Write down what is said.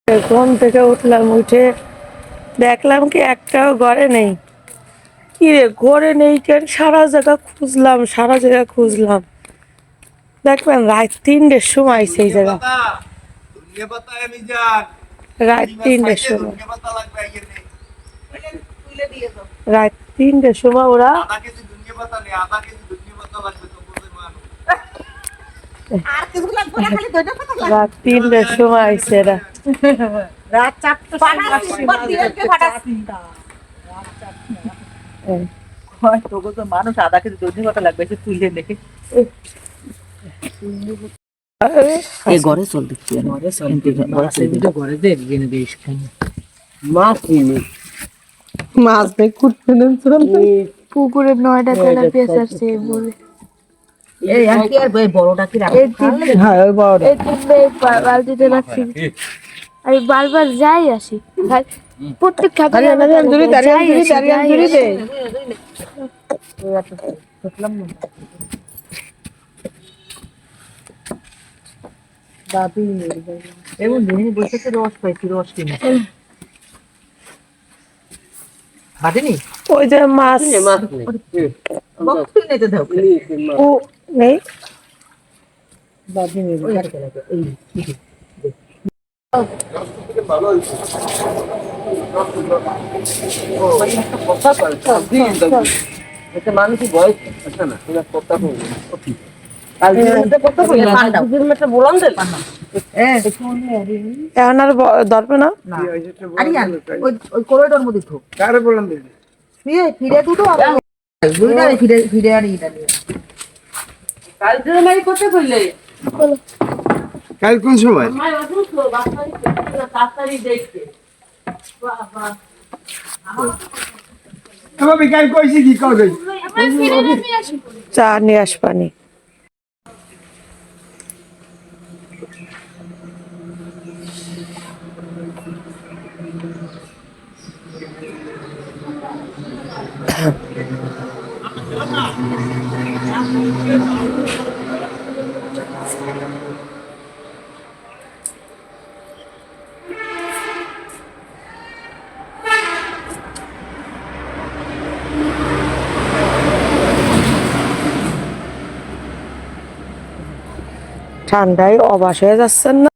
ঘুম থেকে উঠলাম, উঠে দেখলাম কি একটাও ঘরে নেই। কি রে, ঘরে নেই কেন? সারা জায়গা খুঁজলাম। দেখবেন রাত 3টের সময় সেই জায়গা, রাত 3টের সময়, রাত 3টের সময় ওরা রাত 3টের সময় আইছে এরা। রাত 4টা মানুষ আধা কেজি ধনে পাতা লাগবে তুলে দেখে ঘরে চল দিচ্ছি ঘরে দেশ মাছ পুকুরে 9টা তেলাপিয়া ছাড়ছে বলে বালতিতে রাখছি। আমি বারবার যাই আসি, প্রত্যেক খাবারে রস পাইছি, রস কিনে বাদিনি ওই যে মাছ ও নেই। মানুষের বয়স না এখন আর ধরবে না। করিডোর মধ্যে ফিরে দুটো ফিরে আর কাল কোন সময়? কাল কইছি কি কবে? চা নিয়ে আসবানি। ঠান্ডায় অবাস হয়ে যাচ্ছেন না?